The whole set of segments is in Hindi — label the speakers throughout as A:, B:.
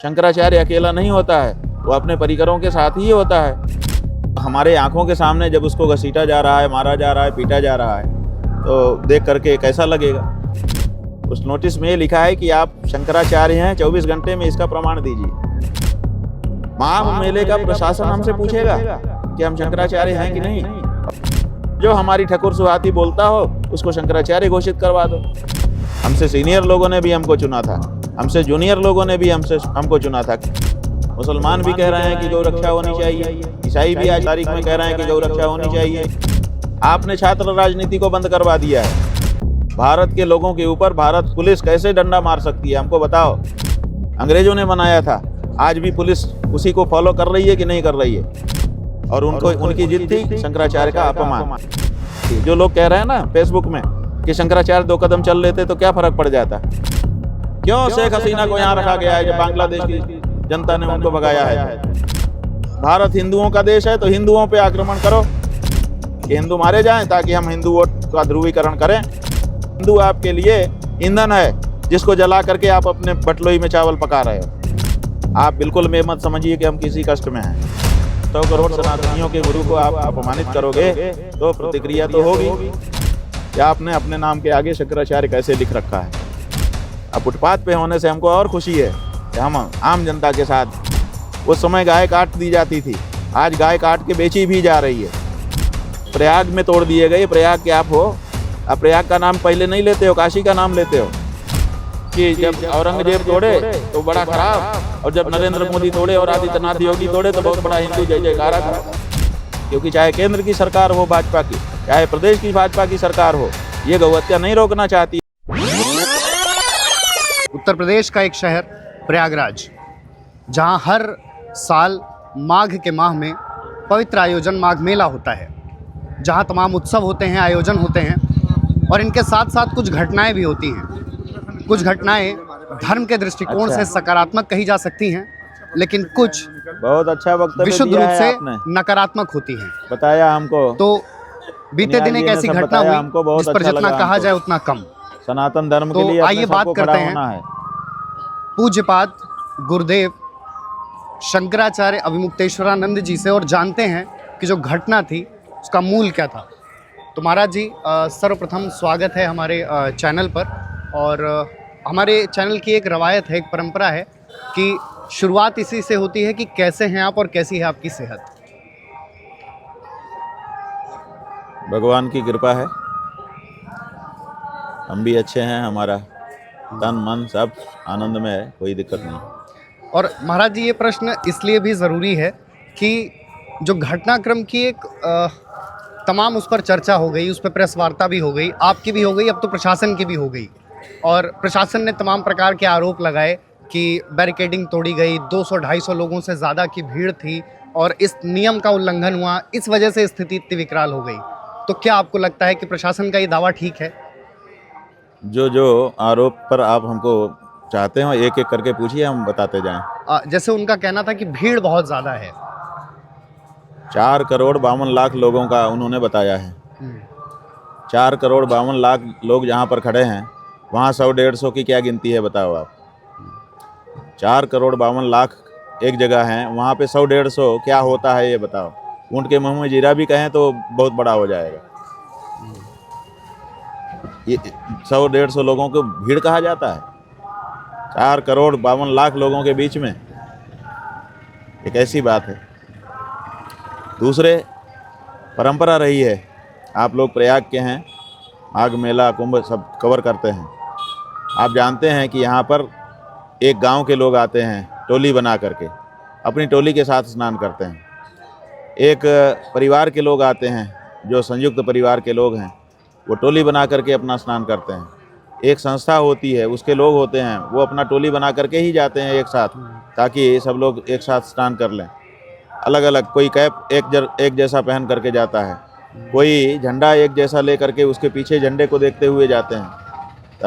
A: शंकराचार्य अकेला नहीं होता है, वो अपने परिकरों के साथ ही होता है। हमारे आंखों के सामने जब उसको घसीटा जा रहा है, मारा जा रहा है, पीटा जा रहा है, तो देख करके कैसा लगेगा। उस नोटिस में ये लिखा है कि आप शंकराचार्य हैं, 24 घंटे में इसका प्रमाण दीजिए। महाकुंभ मेले का प्रशासन हमसे पूछेगा कि हम शंकराचार्य हैं कि नहीं। जो हमारी ठकुर सुहाती बोलता हो उसको शंकराचार्य घोषित करवा दो। हमसे सीनियर लोगों ने भी हमको चुना था, हमसे जूनियर लोगों ने भी हमको चुना था। मुसलमान भी कह रहे हैं कि गौ रक्षा होनी चाहिए, ईसाई भी आज तारीख में कह रहे हैं कि गौ रक्षा होनी चाहिए। आपने छात्र राजनीति को बंद करवा दिया है। भारत के लोगों के ऊपर भारत पुलिस कैसे डंडा मार सकती है, हमको बताओ। अंग्रेजों ने बनाया था, आज भी पुलिस उसी को फॉलो कर रही है कि नहीं कर रही है। और उनकी जिद थी शंकराचार्य का अपमान। जो लोग कह रहे हैं ना फेसबुक में कि शंकराचार्य 2 कदम चल लेते तो क्या फर्क पड़ जाता। क्यों शेख हसीना को यहाँ रखा गया है जब बांग्लादेश की जनता ने उनको भगाया है। भारत हिंदुओं का देश है तो हिंदुओं पे आक्रमण करो कि हिंदू मारे जाएं ताकि हम हिंदू वोट का ध्रुवीकरण करें। हिंदू आपके लिए ईंधन है जिसको जला करके आप अपने बटलोई में चावल पका रहे हो। आप बिल्कुल में मत समझिए कि हम किसी कष्ट में हैं। 100 करोड़ सनातनियों के गुरु को आप अपमानित करोगे तो प्रतिक्रिया तो होगी कि आपने अपने नाम के आगे शंकराचार्य कैसे लिख रखा है। अब फुटपाथ पे होने से हमको और खुशी है कि हम आम जनता के साथ। उस समय गाय काट दी जाती थी, आज गाय काट के बेची भी जा रही है। प्रयाग में तोड़ दिए गए। प्रयाग के आप हो, आप प्रयाग का नाम पहले नहीं लेते हो, काशी का नाम लेते हो कि जब औरंगजेब तोड़े तो बड़ा खराब, और जब नरेंद्र मोदी तोड़े और आदित्यनाथ योगी तोड़े तो बहुत बड़ा हिंदू जय जयकारा था। क्योंकि चाहे केंद्र की सरकार हो भाजपा की, चाहे प्रदेश की भाजपा की सरकार हो, ये गौहत्या नहीं रोकना चाहती।
B: उत्तर प्रदेश का एक शहर प्रयागराज, जहां हर साल माघ के माह में पवित्र आयोजन माघ मेला होता है, जहां तमाम उत्सव होते हैं, आयोजन होते हैं, और इनके साथ साथ कुछ घटनाएं भी होती हैं। कुछ घटनाएं धर्म के दृष्टिकोण से सकारात्मक कही जा सकती हैं, लेकिन कुछ
A: बहुत अच्छा वक्तव्य
B: विशुद्ध
A: दिया
B: रूप
A: है
B: से
A: आपने।
B: नकारात्मक होती हैं।
A: बताया हमको।
B: तो बीते दिन एक ऐसी घटना हुई जिस पर जितना कहा जाए उतना कम।
A: सनातन धर्म के
B: तो
A: लिए
B: आइए बात करते हैं
A: है।
B: पूज्यपाद गुरुदेव शंकराचार्य अभिमुक्तेश्वरानंद जी से, और जानते हैं कि जो घटना थी उसका मूल क्या था। तो महाराज जी, सर्वप्रथम स्वागत है हमारे चैनल पर। और हमारे चैनल की एक रवायत है, एक परंपरा है कि शुरुआत इसी से होती है कि कैसे हैं आप और कैसी है आपकी सेहत।
A: भगवान की कृपा है, हम भी अच्छे हैं। हमारा तन मन सब आनंद में है, कोई दिक्कत नहीं।
B: और महाराज जी, ये प्रश्न इसलिए भी ज़रूरी है कि जो घटनाक्रम की एक तमाम उस पर चर्चा हो गई, उस पर प्रेस वार्ता भी हो गई, आपकी भी हो गई, अब तो प्रशासन की भी हो गई। और प्रशासन ने तमाम प्रकार के आरोप लगाए कि बैरिकेडिंग तोड़ी गई, 200-250 लोगों से ज़्यादा की भीड़ थी और इस नियम का उल्लंघन हुआ, इस वजह से स्थिति इतनी विकराल हो गई। तो क्या आपको लगता है कि प्रशासन का ये दावा ठीक है?
A: जो आरोप पर आप हमको चाहते हो एक एक करके पूछिए, हम बताते जाएं।
B: जैसे उनका कहना था कि भीड़ बहुत ज़्यादा है।
A: 4 करोड़ 52 लाख लोगों का उन्होंने बताया है। 4 करोड़ 52 लाख लोग जहाँ पर खड़े हैं वहाँ 100-150 की क्या गिनती है, बताओ आप। 4 करोड़ 52 लाख एक जगह हैं, वहाँ पे 100-150 क्या होता है ये बताओ। ऊँट के मुँह में जीरा भी कहें तो बहुत बड़ा हो जाएगा। ये 100-150 लोगों को भीड़ कहा जाता है? 4 करोड़ 52 लाख लोगों के बीच में एक ऐसी बात है। दूसरे, परंपरा रही है, आप लोग प्रयाग के हैं, माघ मेला कुंभ सब कवर करते हैं। आप जानते हैं कि यहाँ पर एक गांव के लोग आते हैं टोली बना करके, अपनी टोली के साथ स्नान करते हैं। एक परिवार के लोग आते हैं, जो संयुक्त परिवार के लोग हैं, वो टोली बना करके अपना स्नान करते हैं। एक संस्था होती है, उसके लोग होते हैं, वो अपना टोली बना करके ही जाते हैं एक साथ, ताकि सब लोग एक साथ स्नान कर लें। अलग अलग, कोई कैप एक जैसा पहन करके जाता है, कोई झंडा एक जैसा ले करके उसके पीछे झंडे को देखते हुए जाते हैं।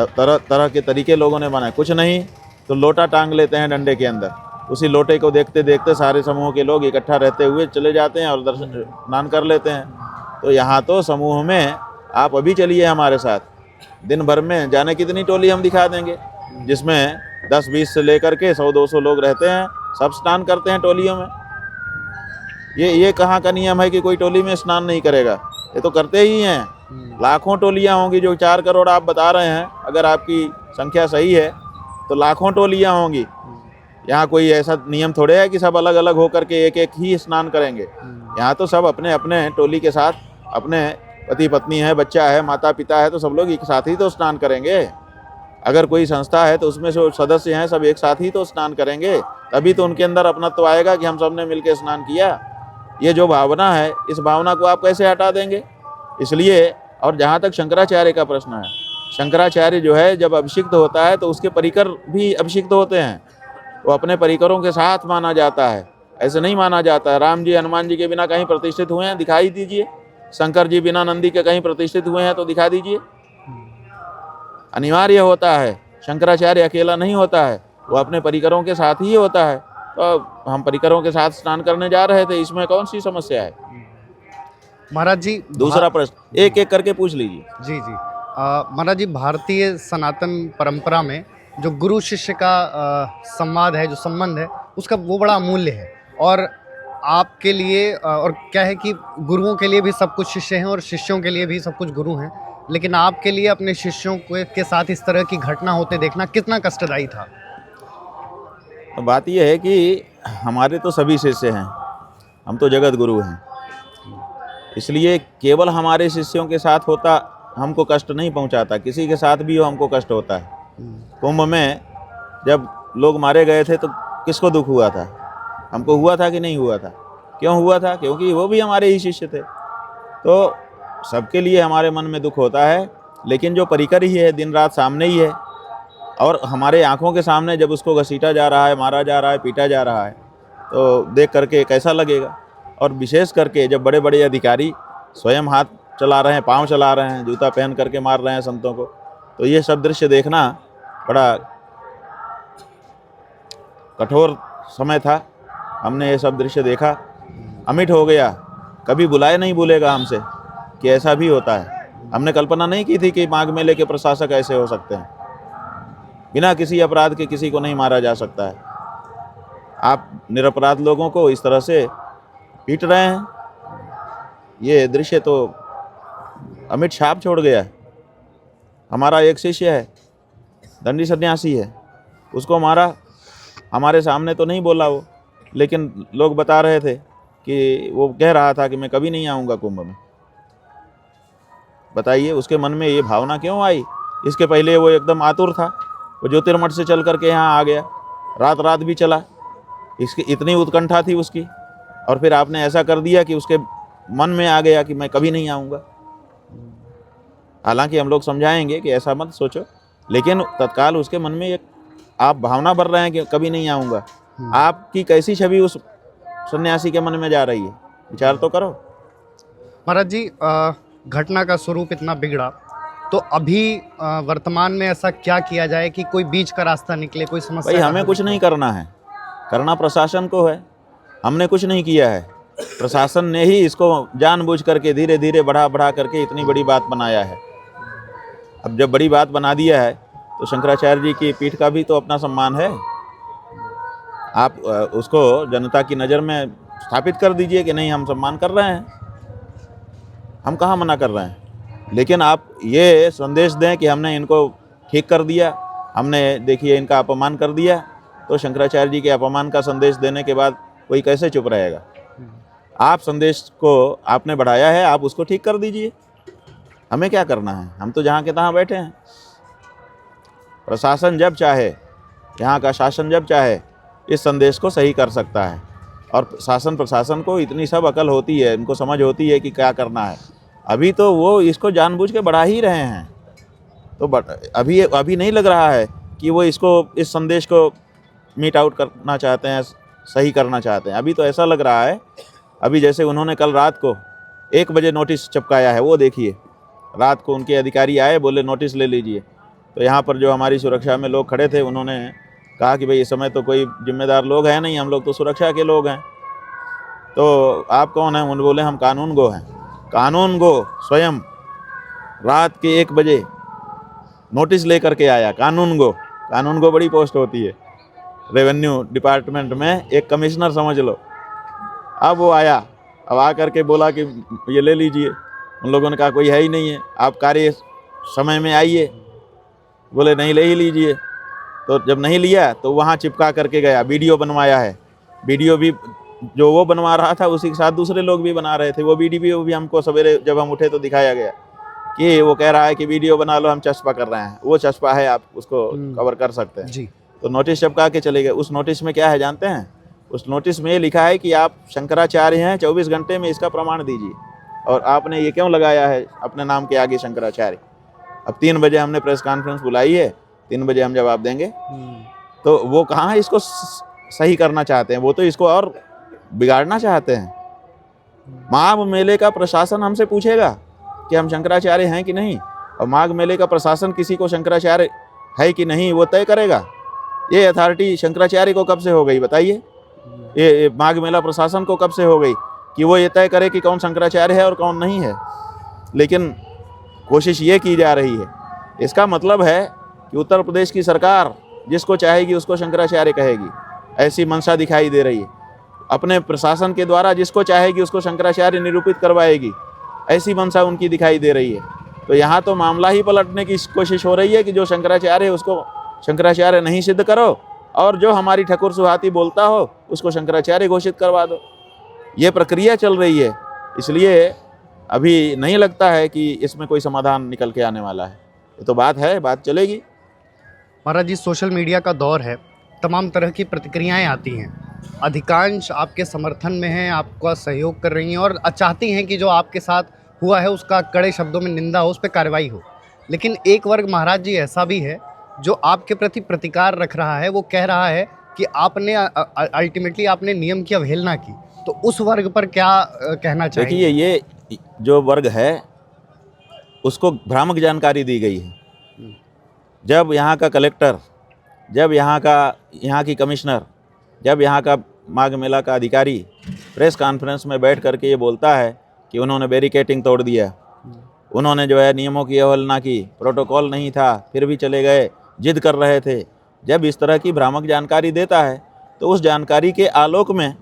A: तरह तरह के तरीके लोगों ने बनाए। कुछ नहीं तो लोटा टांग लेते हैं डंडे के अंदर, उसी लोटे को देखते देखते सारे समूह के लोग इकट्ठा रहते हुए चले जाते हैं और दर्शन स्नान कर लेते हैं। तो यहाँ तो समूह में आप अभी चलिए हमारे साथ, दिन भर में जाने कितनी टोली हम दिखा देंगे, जिसमें 10-20 से लेकर के 100-200 लोग रहते हैं, सब स्नान करते हैं टोलियों में। ये कहाँ का नियम है कि कोई टोली में स्नान नहीं करेगा? ये तो करते ही हैं। लाखों टोलियां होंगी, जो 4 करोड़ आप बता रहे हैं, अगर आपकी संख्या सही है तो लाखों टोलियां होंगी। यहाँ कोई ऐसा नियम थोड़े है कि सब अलग अलग होकर के एक एक ही स्नान करेंगे। यहाँ तो सब अपने अपने टोली के साथ, अपने पति पत्नी है, बच्चा है, माता पिता है, तो सब लोग एक साथ ही तो स्नान करेंगे। अगर कोई संस्था है तो उसमें जो सदस्य हैं सब एक साथ ही तो स्नान करेंगे, तभी तो उनके अंदर अपना तो आएगा कि हम सब ने मिलकर स्नान किया। ये जो भावना है, इस भावना को आप कैसे हटा देंगे? इसलिए, और जहाँ तक शंकराचार्य का प्रश्न है, शंकराचार्य जो है जब अभिषिक्त होता है तो उसके परिकर भी अभिषिक्त होते हैं। वो अपने परिकरों के साथ माना जाता है, ऐसे नहीं माना जाता है। राम जी हनुमान जी के बिना कहीं प्रतिष्ठित हुए हैं? दिखाई दीजिए। शंकर जी बिना नंदी के कहीं प्रतिष्ठित हुए हैं तो दिखा दीजिए। अनिवार्य होता है, शंकराचार्य अकेला नहीं होता है, वो अपने परिकरों के साथ ही होता है। तो हम परिकरों के साथ स्नान करने जा रहे थे, इसमें कौन सी समस्या है?
B: महाराज जी,
A: दूसरा प्रश्न एक एक करके पूछ लीजिए।
B: जी जी। महाराज जी, भारतीय सनातन परंपरा में जो गुरु शिष्य का संवाद है, जो संबंध है, उसका वो बड़ा अमूल्य है। और आपके लिए और क्या है कि गुरुओं के लिए भी सब कुछ शिष्य हैं और शिष्यों के लिए भी सब कुछ गुरु हैं, लेकिन आपके लिए अपने शिष्यों के साथ इस तरह की घटना होते देखना कितना कष्टदायी था?
A: तो बात यह है कि हमारे तो सभी शिष्य हैं, हम तो जगत गुरु हैं, इसलिए केवल हमारे शिष्यों के साथ होता हमको कष्ट नहीं पहुंचाता, किसी के साथ भी हो हमको कष्ट होता है। कुंभ में जब लोग मारे गए थे तो किसको दुख हुआ था? हमको हुआ था कि नहीं हुआ था? क्यों हुआ था? क्योंकि वो भी हमारे ही शिष्य थे। तो सबके लिए हमारे मन में दुख होता है, लेकिन जो परिकर ही है दिन रात सामने ही है, और हमारे आंखों के सामने जब उसको घसीटा जा रहा है, मारा जा रहा है, पीटा जा रहा है, तो देख करके कैसा लगेगा? और विशेष करके जब बड़े बड़े अधिकारी स्वयं हाथ चला रहे हैं, पाँव चला रहे हैं, जूता पहन करके मार रहे हैं संतों को, तो ये सब दृश्य देखना बड़ा कठोर समय था। हमने ये सब दृश्य देखा, अमिट हो गया। कभी बुलाए नहीं भूलेगा हमसे कि ऐसा भी होता है। हमने कल्पना नहीं की थी कि माघ मेले के प्रशासक ऐसे हो सकते हैं। बिना किसी अपराध के किसी को नहीं मारा जा सकता है। आप निरपराध लोगों को इस तरह से पीट रहे हैं, ये दृश्य तो अमिट छाप छोड़ गया है। हमारा एक शिष्य है, दंडी सन्यासी है, उसको मारा, हमारे सामने तो नहीं बोला वो, लेकिन लोग बता रहे थे कि वो कह रहा था कि मैं कभी नहीं आऊँगा कुंभ में। बताइए उसके मन में ये भावना क्यों आई? इसके पहले वो एकदम आतुर था, वो ज्योतिर्मठ से चल करके यहाँ आ गया, रात रात भी चला, इसकी इतनी उत्कंठा थी उसकी, और फिर आपने ऐसा कर दिया कि उसके मन में आ गया कि मैं कभी नहीं आऊँगा। हालांकि हम लोग समझाएंगे कि ऐसा मत सोचो, लेकिन तत्काल उसके मन में एक आप भावना भर रहे हैं कि कभी नहीं आऊँगा। आपकी कैसी छवि उस सन्यासी के मन में जा रही है? विचार तो करो।
B: महाराज जी, घटना का स्वरूप इतना बिगड़ा, तो अभी वर्तमान में ऐसा क्या किया जाए कि कोई बीच का रास्ता निकले, कोई समस्या?
A: भाई हमें कुछ नहीं करना है, करना प्रशासन को है। हमने कुछ नहीं किया है, प्रशासन ने ही इसको जानबूझ करके धीरे धीरे बढ़ा बढ़ा करके इतनी बड़ी बात बनाया है। अब जब बड़ी बात बना दिया है तो शंकराचार्य जी की पीठ का भी तो अपना सम्मान है। आप उसको जनता की नज़र में स्थापित कर दीजिए कि नहीं हम सम्मान कर रहे हैं, हम कहाँ मना कर रहे हैं, लेकिन आप ये संदेश दें कि हमने इनको ठीक कर दिया, हमने देखिए इनका अपमान कर दिया। तो शंकराचार्य जी के अपमान का संदेश देने के बाद कोई कैसे चुप रहेगा? आप संदेश को आपने बढ़ाया है, आप उसको ठीक कर दीजिए। हमें क्या करना है? हम तो जहाँ के तहाँ बैठे हैं। प्रशासन जब चाहे, यहाँ का शासन जब चाहे इस संदेश को सही कर सकता है, और शासन प्रशासन को इतनी सब अकल होती है, इनको समझ होती है कि क्या करना है। अभी तो वो इसको जानबूझ के बढ़ा ही रहे हैं, तो अभी नहीं लग रहा है कि वो इस संदेश को मीट आउट करना चाहते हैं, सही करना चाहते हैं। अभी तो ऐसा लग रहा है, अभी जैसे उन्होंने कल रात को 1 बजे नोटिस चिपकाया है, वो देखिए, रात को उनके अधिकारी आए, बोले नोटिस ले लीजिए। तो यहाँ पर जो हमारी सुरक्षा में लोग खड़े थे, उन्होंने कहा कि भाई इस समय तो कोई जिम्मेदार लोग हैं नहीं, हम लोग तो सुरक्षा के लोग हैं। तो आप कौन हैं? उन्होंने बोले हम कानून गो हैं। कानून गो स्वयं रात के 1 बजे नोटिस लेकर के आया, कानून गो। कानून को बड़ी पोस्ट होती है। रेवेन्यू डिपार्टमेंट में एक कमिश्नर समझ लो। अब वो आया, अब आ करके बोला कि ये ले लीजिए। उन लोगों ने कहा कोई है ही नहीं है, आप कार्य समय में आइए। बोले नहीं, ले ही लीजिए। तो जब नहीं लिया तो वहाँ चिपका करके गया, वीडियो बनवाया है। वीडियो भी जो वो बनवा रहा था उसी के साथ दूसरे लोग भी बना रहे थे। वो वीडियो भी हमको सवेरे जब हम उठे तो दिखाया गया कि वो कह रहा है कि वीडियो बना लो, हम चस्पा कर रहे हैं। वो चस्पा है, आप उसको कवर कर सकते हैं
B: जी।
A: तो नोटिस चिपका के चले गए। उस नोटिस में क्या है जानते हैं? उस नोटिस में ये लिखा है कि आप शंकराचार्य हैं, 24 घंटे में इसका प्रमाण दीजिए। और आपने ये क्यों लगाया है अपने नाम के आगे शंकराचार्य? अब 3 बजे हमने प्रेस कॉन्फ्रेंस बुलाई है, 3 बजे हम जवाब देंगे। तो वो कहाँ इसको सही करना चाहते हैं, वो तो इसको और बिगाड़ना चाहते हैं। माघ मेले का प्रशासन हमसे पूछेगा कि हम शंकराचार्य हैं कि नहीं, और माघ मेले का प्रशासन किसी को शंकराचार्य है कि नहीं वो तय करेगा। ये अथॉरिटी शंकराचार्य को कब से हो गई बताइए? ये माघ मेला प्रशासन को कब से हो गई कि वो ये तय करे कि कौन शंकराचार्य है और कौन नहीं है? लेकिन कोशिश ये की जा रही है। इसका मतलब है कि उत्तर प्रदेश की सरकार जिसको चाहेगी उसको शंकराचार्य कहेगी, ऐसी मंशा दिखाई दे रही है। अपने प्रशासन के द्वारा जिसको चाहेगी उसको शंकराचार्य निरूपित करवाएगी, ऐसी मंशा उनकी दिखाई दे रही है। तो यहाँ तो मामला ही पलटने की कोशिश हो रही है कि जो शंकराचार्य है उसको शंकराचार्य नहीं सिद्ध करो, और जो हमारी ठकुर सुहाती बोलता हो उसको शंकराचार्य घोषित करवा दो। ये प्रक्रिया चल रही है, इसलिए अभी नहीं लगता है कि इसमें कोई समाधान निकल के आने वाला है। ये तो बात है, बात चलेगी।
B: महाराज जी, सोशल मीडिया का दौर है, तमाम तरह की प्रतिक्रियाएं आती हैं। अधिकांश आपके समर्थन में हैं, आपका सहयोग कर रही हैं और चाहती हैं कि जो आपके साथ हुआ है उसका कड़े शब्दों में निंदा हो, उस पर कार्रवाई हो। लेकिन एक वर्ग महाराज जी ऐसा भी है जो आपके प्रति प्रतिकार रख रहा है। वो कह रहा है कि आपने अल्टीमेटली आपने नियम की अवहेलना की। तो उस वर्ग पर क्या कहना चाहिए?
A: देखिए, ये जो वर्ग है उसको भ्रामक जानकारी दी गई है। जब यहाँ का कलेक्टर, जब यहाँ की कमिश्नर, जब यहाँ का माघ मेला का अधिकारी प्रेस कॉन्फ्रेंस में बैठ करके ये बोलता है कि उन्होंने बैरिकेटिंग तोड़ दिया, उन्होंने जो है नियमों की अवहेलना की, प्रोटोकॉल नहीं था फिर भी चले गए, जिद कर रहे थे। जब इस तरह की भ्रामक जानकारी देता है तो उस जानकारी के आलोक में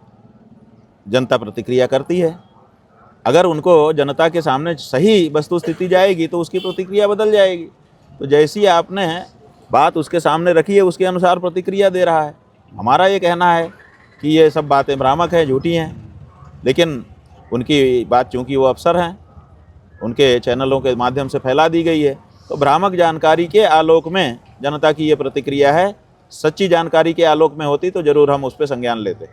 A: जनता प्रतिक्रिया करती है। अगर उनको जनता के सामने सही वस्तु स्थिति जाएगी तो उसकी प्रतिक्रिया बदल जाएगी। तो जैसी आपने बात उसके सामने रखी है उसके अनुसार प्रतिक्रिया दे रहा है। हमारा ये कहना है कि ये सब बातें भ्रामक हैं, झूठी हैं, लेकिन उनकी बात चूँकि वो अफसर हैं, उनके चैनलों के माध्यम से फैला दी गई है, तो भ्रामक जानकारी के आलोक में जनता की ये प्रतिक्रिया है। सच्ची जानकारी के आलोक में होती तो ज़रूर हम उस पर संज्ञान लेते।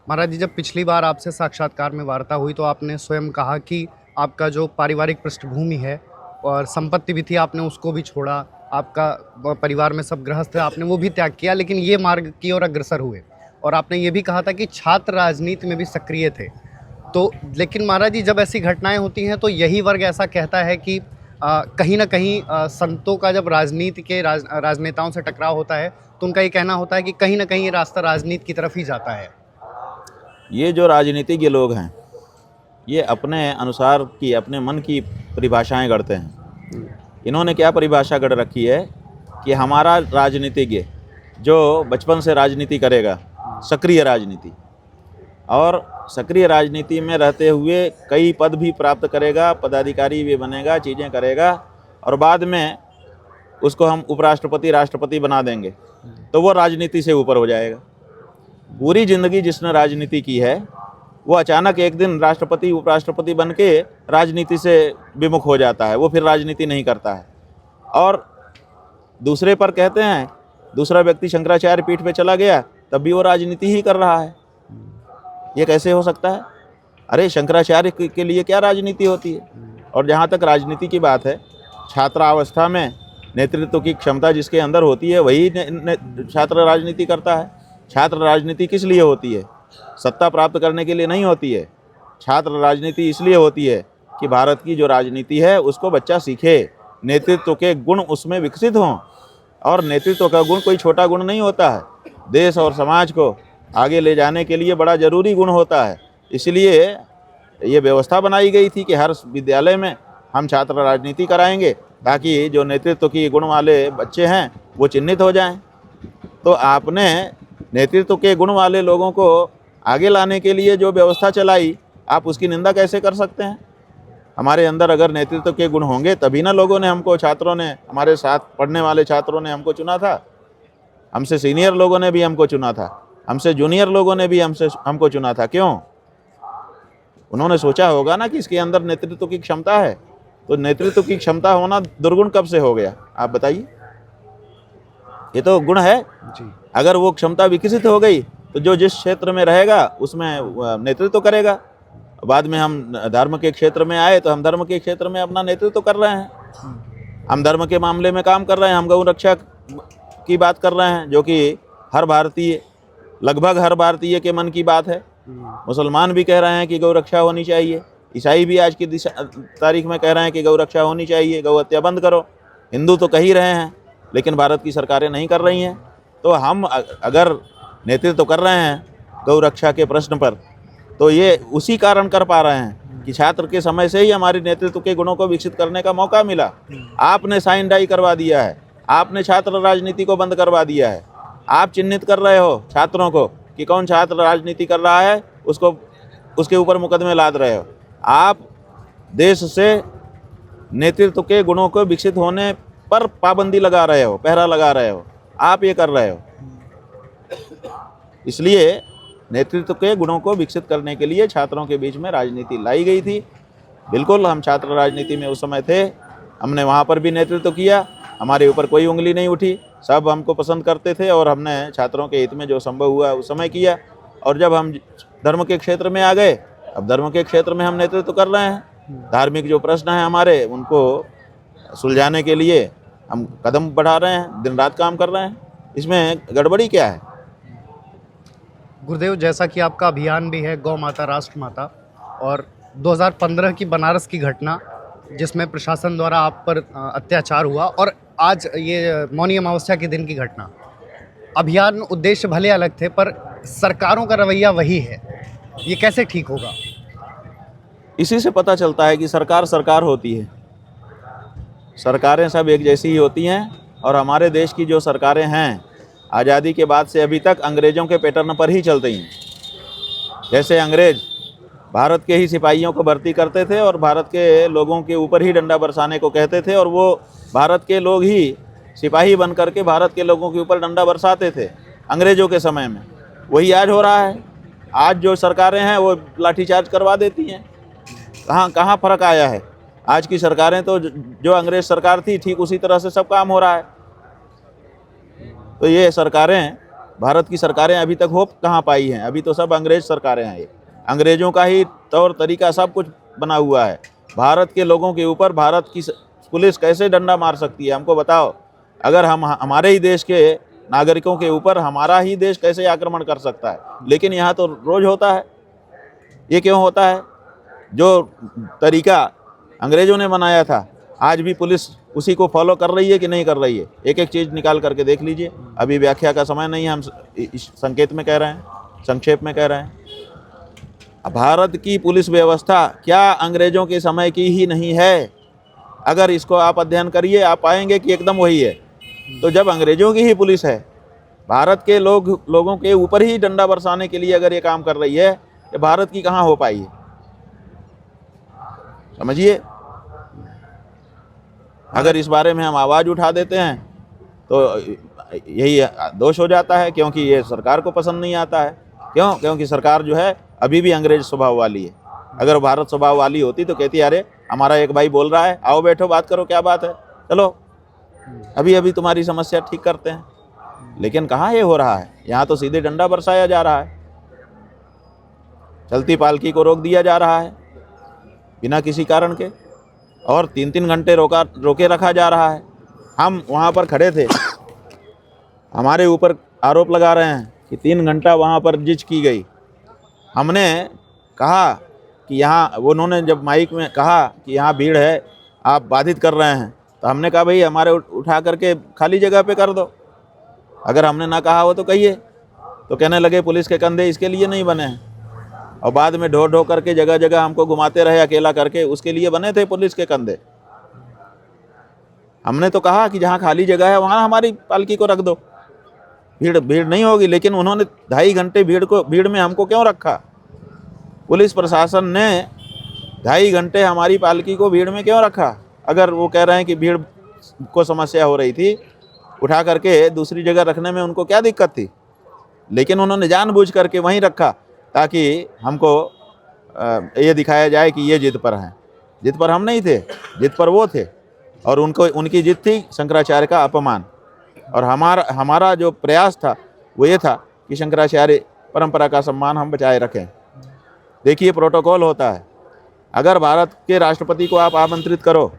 B: महाराज जी, जब पिछली बार आपसे साक्षात्कार में वार्ता हुई तो आपने स्वयं कहा कि आपका जो पारिवारिक पृष्ठभूमि है और संपत्ति भी थी, आपने उसको भी छोड़ा, आपका परिवार में सब गृहस्थ है, आपने वो भी त्याग किया, लेकिन ये मार्ग की ओर अग्रसर हुए। और आपने ये भी कहा था कि छात्र राजनीति में भी सक्रिय थे। तो लेकिन महाराज जी, जब ऐसी घटनाएं होती हैं तो यही वर्ग ऐसा कहता है कि कहीं ना कहीं संतों का जब राजनीति के राजनेताओं से टकराव होता है तो उनका ये कहना होता है कि कहीं ना कहीं ये रास्ता राजनीति की तरफ ही जाता है।
A: ये जो राजनीतिज्ञ लोग हैं ये अपने अनुसार की, अपने मन की परिभाषाएं गढ़ते हैं। इन्होंने क्या परिभाषा गढ़ रखी है कि हमारा राजनीतिज्ञ जो बचपन से राजनीति करेगा, सक्रिय राजनीति, और सक्रिय राजनीति में रहते हुए कई पद भी प्राप्त करेगा, पदाधिकारी भी बनेगा, चीज़ें करेगा, और बाद में उसको हम उपराष्ट्रपति, राष्ट्रपति बना देंगे तो वो राजनीति से ऊपर हो जाएगा। पूरी ज़िंदगी जिसने राजनीति की है वो अचानक एक दिन राष्ट्रपति, उपराष्ट्रपति बन के राजनीति से विमुख हो जाता है, वो फिर राजनीति नहीं करता है। और दूसरे पर कहते हैं, दूसरा व्यक्ति शंकराचार्य पीठ पे चला गया तब भी वो राजनीति ही कर रहा है। ये कैसे हो सकता है? अरे शंकराचार्य के लिए क्या राजनीति होती है? और जहाँ तक राजनीति की बात है, छात्रावस्था में नेतृत्व की क्षमता जिसके अंदर होती है वही छात्र राजनीति करता है। छात्र राजनीति किस लिए होती है? सत्ता प्राप्त करने के लिए नहीं होती है। छात्र राजनीति इसलिए होती है कि भारत की जो राजनीति है उसको बच्चा सीखे, नेतृत्व के गुण उसमें विकसित हों। और नेतृत्व का गुण कोई छोटा गुण नहीं होता है, देश और समाज को आगे ले जाने के लिए बड़ा ज़रूरी गुण होता है। इसलिए ये व्यवस्था बनाई गई थी कि हर विद्यालय में हम छात्र राजनीति कराएंगे ताकि जो नेतृत्व की गुण वाले बच्चे हैं वो चिन्हित हो जाएं। तो आपने नेतृत्व के गुण वाले लोगों को आगे लाने के लिए जो व्यवस्था चलाई, आप उसकी निंदा कैसे कर सकते हैं? हमारे अंदर अगर नेतृत्व के गुण होंगे तभी ना लोगों ने हमको, छात्रों ने, हमारे साथ पढ़ने वाले छात्रों ने हमको चुना था। हमसे सीनियर लोगों ने भी हमको चुना था, हमसे जूनियर लोगों ने भी हमको चुना था। क्यों? उन्होंने सोचा होगा ना कि इसके अंदर नेतृत्व की क्षमता है। तो नेतृत्व की क्षमता होना दुर्गुण कब से हो गया, आप बताइए? ये तो गुण है।
B: जी।
A: अगर वो क्षमता विकसित हो गई तो जो जिस क्षेत्र में रहेगा उसमें नेतृत्व करेगा। बाद में हम धर्म के क्षेत्र में आए तो हम धर्म के क्षेत्र में अपना नेतृत्व कर रहे हैं। हम धर्म के मामले में काम कर रहे हैं। हम गौ रक्षा की बात कर रहे हैं, जो कि हर भारतीय, लगभग हर भारतीय के मन की बात है। मुसलमान भी कह रहे हैं कि गौ रक्षा होनी चाहिए, ईसाई भी आज की तारीख में कह रहे हैं कि गौ रक्षा होनी चाहिए, गौ हत्या बंद करो। हिंदू तो कह ही रहे हैं, लेकिन भारत की सरकारें नहीं कर रही हैं। तो हम अगर नेतृत्व कर रहे हैं गौ रक्षा के प्रश्न पर, तो ये उसी कारण कर पा रहे हैं कि छात्र के समय से ही हमारे नेतृत्व के गुणों को विकसित करने का मौका मिला। आपने साइन डाई करवा दिया है, आपने छात्र राजनीति को बंद करवा दिया है। आप चिन्हित कर रहे हो छात्रों को कि कौन छात्र राजनीति कर रहा है, उसके ऊपर मुकदमे लाद रहे हो। आप देश से नेतृत्व के गुणों को विकसित होने पर पाबंदी लगा रहे हो, पहरा लगा रहे हो, आप ये कर रहे हो। इसलिए नेतृत्व के गुणों को विकसित करने के लिए छात्रों के बीच में राजनीति लाई गई थी। बिल्कुल, हम छात्र राजनीति में उस समय थे, हमने वहाँ पर भी नेतृत्व किया, हमारे ऊपर कोई उंगली नहीं उठी, सब हमको पसंद करते थे और हमने छात्रों के हित में जो संभव हुआ उस समय किया। और जब हम धर्म के क्षेत्र में आ गए, अब धर्म के क्षेत्र में हम नेतृत्व कर रहे हैं। धार्मिक जो प्रश्न हैं हमारे, उनको सुलझाने के लिए हम कदम बढ़ा रहे हैं, दिन रात काम कर रहे हैं। इसमें गड़बड़ी क्या है?
B: गुरुदेव, जैसा कि आपका अभियान भी है गौ माता राष्ट्र माता, और 2015 की बनारस की घटना जिसमें प्रशासन द्वारा आप पर अत्याचार हुआ, और आज ये मौनी अमावस्या के दिन की घटना, अभियान उद्देश्य भले अलग थे पर सरकारों का रवैया वही है। ये कैसे ठीक होगा?
A: इसी से पता चलता है कि सरकार सरकार होती है। सरकारें सब एक जैसी ही होती हैं, और हमारे देश की जो सरकारें हैं आज़ादी के बाद से अभी तक अंग्रेज़ों के पैटर्न पर ही चलती हैं। जैसे अंग्रेज़ भारत के ही सिपाहियों को भर्ती करते थे और भारत के लोगों के ऊपर ही डंडा बरसाने को कहते थे, और वो भारत के लोग ही सिपाही बन करके भारत के लोगों के ऊपर डंडा बरसाते थे अंग्रेज़ों के समय में। वही आज हो रहा है। आज जो सरकारें हैं वो लाठीचार्ज करवा देती हैं। कहाँ फ़र्क आया है? आज की सरकारें तो जो अंग्रेज़ सरकार थी ठीक उसी तरह से सब काम हो रहा है। तो ये सरकारें, भारत की सरकारें अभी तक हो कहाँ पाई हैं? अभी तो सब अंग्रेज़ सरकारें हैं। ये अंग्रेज़ों का ही तौर तरीका सब कुछ बना हुआ है। भारत के लोगों के ऊपर भारत की पुलिस कैसे डंडा मार सकती है? हमको बताओ। अगर हम हमारे ही देश के नागरिकों के ऊपर हमारा ही देश कैसे आक्रमण कर सकता है? लेकिन यहाँ तो रोज़ होता है। ये क्यों होता है? जो तरीका अंग्रेज़ों ने बनाया था, आज भी पुलिस उसी को फॉलो कर रही है कि नहीं कर रही है? एक एक चीज़ निकाल करके देख लीजिए। अभी व्याख्या का समय नहीं है, हम संकेत में कह रहे हैं, संक्षेप में कह रहे हैं। भारत की पुलिस व्यवस्था क्या अंग्रेज़ों के समय की ही नहीं है? अगर इसको आप अध्ययन करिए, आप पाएंगे कि एकदम वही है। तो जब अंग्रेज़ों की ही पुलिस है, भारत के लोगों के ऊपर ही डंडा बरसाने के लिए अगर ये काम कर रही है, तो भारत की कहाँ हो पाई है? समझिए। अगर इस बारे में हम आवाज़ उठा देते हैं तो यही दोष हो जाता है, क्योंकि ये सरकार को पसंद नहीं आता है। क्यों? क्योंकि सरकार जो है अभी भी अंग्रेज स्वभाव वाली है। अगर भारत स्वभाव वाली होती तो कहती अरे हमारा एक भाई बोल रहा है, आओ बैठो बात करो, क्या बात है, चलो अभी अभी तुम्हारी समस्या ठीक करते हैं। लेकिन कहाँ ये हो रहा है? यहाँ तो सीधे डंडा बरसाया जा रहा है, चलती पालकी को रोक दिया जा रहा है बिना किसी कारण के, और 3-3 घंटे रोके रखा जा रहा है। हम वहाँ पर खड़े थे, हमारे ऊपर आरोप लगा रहे हैं कि 3 घंटा वहाँ पर जिच की गई। हमने कहा कि यहाँ, उन्होंने जब माइक में कहा कि यहाँ भीड़ है, आप बाधित कर रहे हैं, तो हमने कहा भाई हमारे उठा करके खाली जगह पे कर दो। अगर हमने ना कहा हो तो कहिए। तो कहने लगे पुलिस के कंधे इसके लिए नहीं बने हैं, और बाद में ढो ढो करके जगह जगह हमको घुमाते रहे अकेला करके, उसके लिए बने थे पुलिस के कंधे। हमने तो कहा कि जहाँ खाली जगह है वहाँ हमारी पालकी को रख दो, भीड़ नहीं होगी। लेकिन उन्होंने 2.5 घंटे भीड़ में हमको क्यों रखा? पुलिस प्रशासन ने 2.5 घंटे हमारी पालकी को भीड़ में क्यों रखा? अगर वो कह रहे हैं कि भीड़ को समस्या हो रही थी, उठा करके दूसरी जगह रखने में उनको क्या दिक्कत थी? लेकिन उन्होंने जानबूझ करके वहीं रखा ताकि हमको ये दिखाया जाए कि ये जिद पर हैं। जिद पर हम नहीं थे, जिद पर वो थे, और उनकी जिद थी शंकराचार्य का अपमान। और हमारा जो प्रयास था वो ये था कि शंकराचार्य परंपरा का सम्मान हम बचाए रखें। देखिए, प्रोटोकॉल होता है। अगर भारत के राष्ट्रपति को आप आमंत्रित करो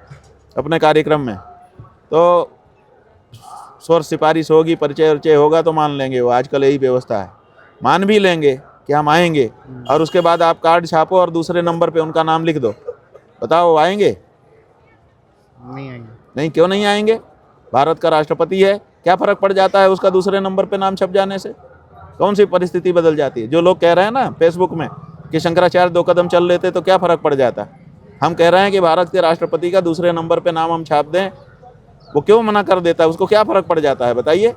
A: अपने कार्यक्रम में, तो शोर सिफारिश होगी, परिचय उरिचय होगा तो मान लेंगे वो। आजकल यही व्यवस्था है, मान भी लेंगे कि हम आएंगे, और उसके बाद आप कार्ड छापो और दूसरे नंबर पे उनका नाम लिख दो। बताओ, आएंगे?
B: नहीं आएंगे।
A: नहीं, क्यों नहीं आएंगे? भारत का राष्ट्रपति है, क्या फ़र्क पड़ जाता है उसका दूसरे नंबर पे नाम छप जाने से? कौन सी परिस्थिति बदल जाती है? जो लोग कह रहे हैं ना फेसबुक में कि शंकराचार्य 2 कदम चल लेते तो क्या फ़र्क पड़ जाता, हम कह रहे हैं कि भारत के राष्ट्रपति का दूसरे नंबर पे नाम हम छाप दें, वो क्यों मना कर देता है? उसको क्या फ़र्क पड़ जाता है बताइए?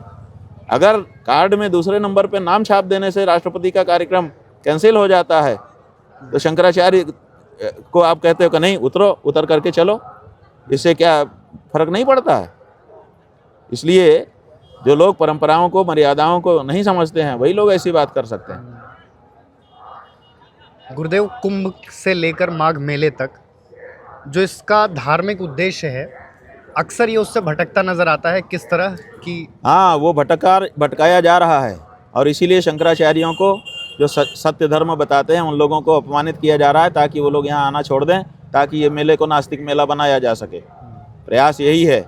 A: अगर कार्ड में दूसरे नंबर पे नाम छाप देने से राष्ट्रपति का कार्यक्रम कैंसिल हो जाता है, तो शंकराचार्य को आप कहते हो कि नहीं, उतर करके चलो, इससे क्या फ़र्क नहीं पड़ता है? इसलिए जो लोग परंपराओं को, मर्यादाओं को नहीं समझते हैं, वही लोग ऐसी बात कर सकते हैं।
B: गुरुदेव, कुंभ से लेकर माघ मेले तक जो इसका धार्मिक उद्देश्य है, अक्सर ये उससे भटकता नजर आता है। किस तरह की?
A: हाँ, वो भटकाया जा रहा है, और इसीलिए शंकराचार्यों को जो सत्य धर्म बताते हैं उन लोगों को अपमानित किया जा रहा है, ताकि वो लोग यहाँ आना छोड़ दें, ताकि ये मेले को नास्तिक मेला बनाया जा सके। प्रयास यही है।